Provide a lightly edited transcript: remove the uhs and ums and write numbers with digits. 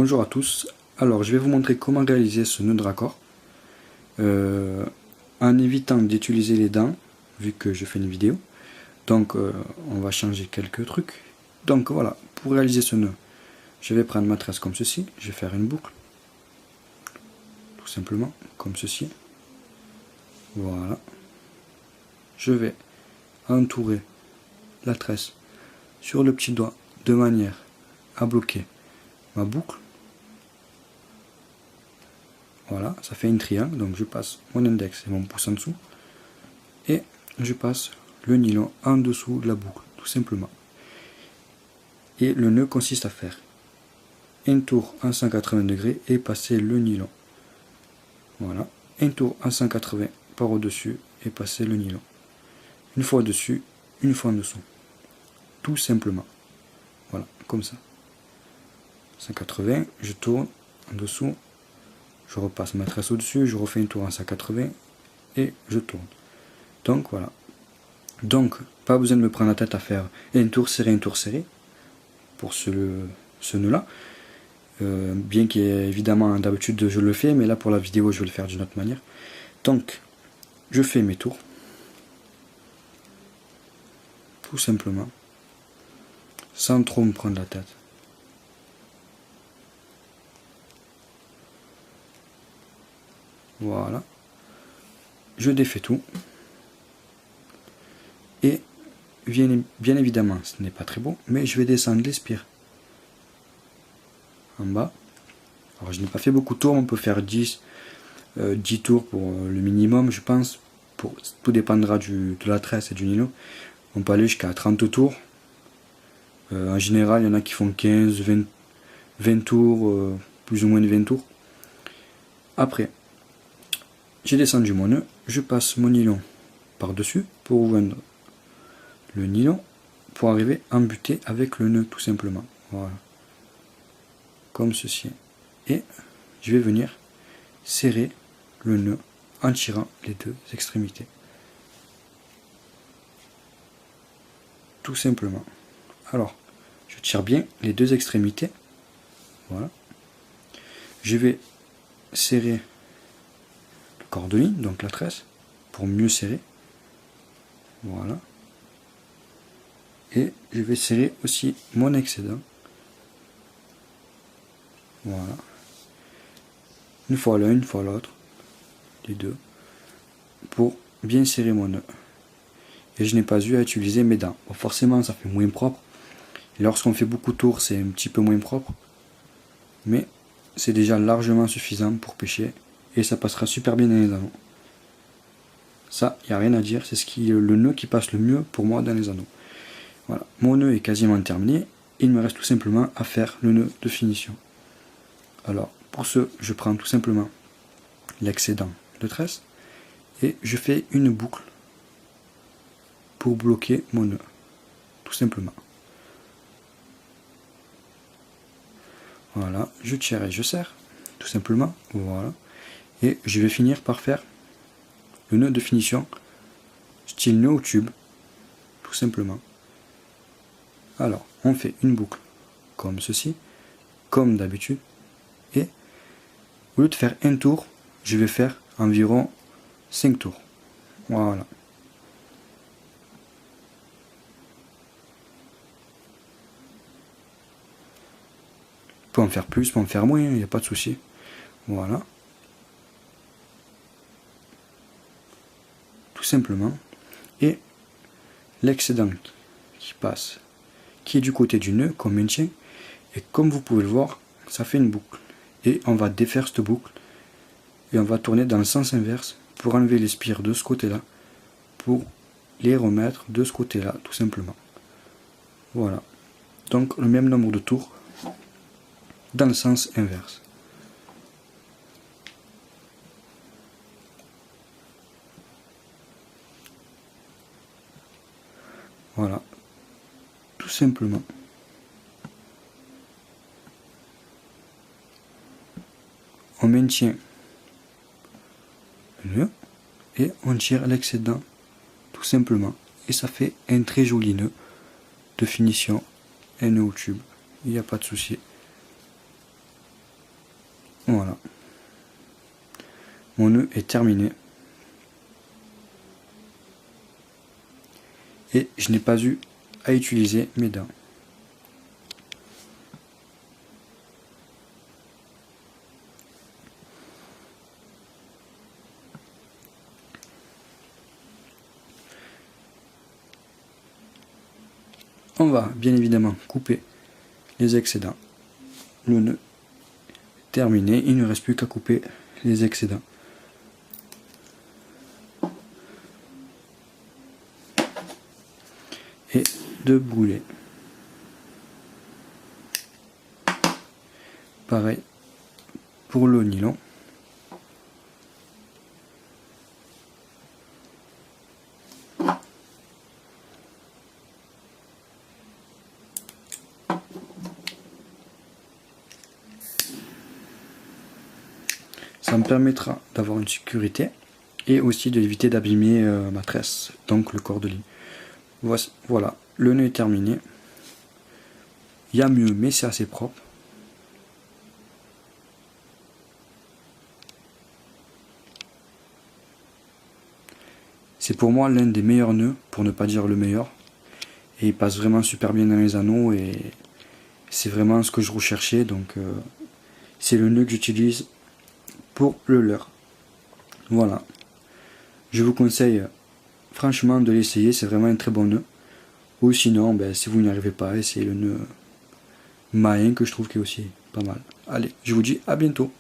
Bonjour à tous, alors je vais vous montrer comment réaliser ce nœud de raccord en évitant d'utiliser les dents vu que je fais une vidéo. Donc on va changer quelques trucs. Donc voilà, pour réaliser ce nœud, je vais prendre ma tresse comme ceci, je vais faire une boucle, tout simplement comme ceci. Voilà, je vais entourer la tresse sur le petit doigt de manière à bloquer ma boucle. Voilà, ça fait une triangle, donc je passe mon index et mon pouce en dessous et je passe le nylon en dessous de la boucle, tout simplement. Et le nœud consiste à faire un tour à 180 degrés et passer le nylon. Voilà, un tour à 180 par au-dessus et passer le nylon. Une fois au-dessus, une fois en dessous. Tout simplement. Voilà, comme ça. 180, je tourne en dessous. Je repasse ma tresse au-dessus, je refais un tour en 180 et je tourne. Donc voilà. Donc, pas besoin de me prendre la tête à faire un tour serré pour ce nœud-là. Bien qu'évidemment, d'habitude je le fais, mais là pour la vidéo je vais le faire d'une autre manière. Donc, je fais mes tours. Tout simplement. Sans trop me prendre la tête. Voilà. Je défais tout. Et bien évidemment, ce n'est pas très beau, mais je vais descendre les spires en bas. Alors je n'ai pas fait beaucoup de tours, on peut faire 10 tours pour le minimum, je pense. Tout dépendra de la tresse et du nylon. On peut aller jusqu'à 30 tours. En général, il y en a qui font 15, 20 tours, plus ou moins de 20 tours. Après, j'ai descendu mon nœud, je passe mon nylon par-dessus pour joindre le nylon pour arriver à embuter avec le nœud tout simplement. Voilà. Comme ceci. Et je vais venir serrer le nœud en tirant les deux extrémités. Tout simplement. Alors, je tire bien les deux extrémités. Voilà. Je vais serrer le cordonnier, donc la tresse, pour mieux serrer. Voilà. Et je vais serrer aussi mon excédent. Voilà. Une fois l'un, une fois l'autre. Les deux. Pour bien serrer mon nœud. Et je n'ai pas eu à utiliser mes dents. Bon, forcément, ça fait moins propre. Et lorsqu'on fait beaucoup de tours, c'est un petit peu moins propre. Mais c'est déjà largement suffisant pour pêcher. Et ça passera super bien dans les anneaux. Ça, il n'y a rien à dire. C'est le nœud qui passe le mieux pour moi dans les anneaux. Voilà, mon nœud est quasiment terminé. Il me reste tout simplement à faire le nœud de finition. Alors, pour ce, je prends tout simplement l'excédent de tresse et je fais une boucle pour bloquer mon nœud, tout simplement. Voilà, je tire et je serre, tout simplement. Voilà, et je vais finir par faire le nœud de finition, style nœud au tube, tout simplement. Alors, on fait une boucle comme ceci, comme d'habitude, et au lieu de faire un tour, je vais faire environ 5 tours. Voilà. On peut en faire plus, on peut en faire moins, il n'y a pas de souci. Voilà. Tout simplement. Et l'excédent qui passe, qui est du côté du nœud, qu'on maintient, et comme vous pouvez le voir, ça fait une boucle. Et on va défaire cette boucle, et on va tourner dans le sens inverse pour enlever les spires de ce côté-là, pour les remettre de ce côté-là, tout simplement. Voilà. Donc le même nombre de tours dans le sens inverse. Voilà. Tout simplement. On maintient le nœud et on tire l'excédent tout simplement. Et ça fait un très joli nœud de finition, un nœud au tube. Il n'y a pas de souci. Voilà. Mon nœud est terminé. Et je n'ai pas eu à utiliser mes dents. On va bien évidemment couper les excédents. Le nœud est terminé, il ne reste plus qu'à couper les excédents. Et de bouler. Pareil pour le nylon. Ça me permettra d'avoir une sécurité et aussi de éviter d'abîmer ma tresse, donc le corps de lit. Voilà, le nœud est terminé. Il y a mieux, mais c'est assez propre. C'est pour moi l'un des meilleurs nœuds, pour ne pas dire le meilleur. Et il passe vraiment super bien dans les anneaux et c'est vraiment ce que je recherchais. Donc c'est le nœud que j'utilise pour le leurre. Voilà. Je vous conseille franchement de l'essayer, c'est vraiment un très bon nœud. Ou sinon, si vous n'y arrivez pas, essayez le nœud main que je trouve qui est aussi pas mal. Allez, je vous dis à bientôt.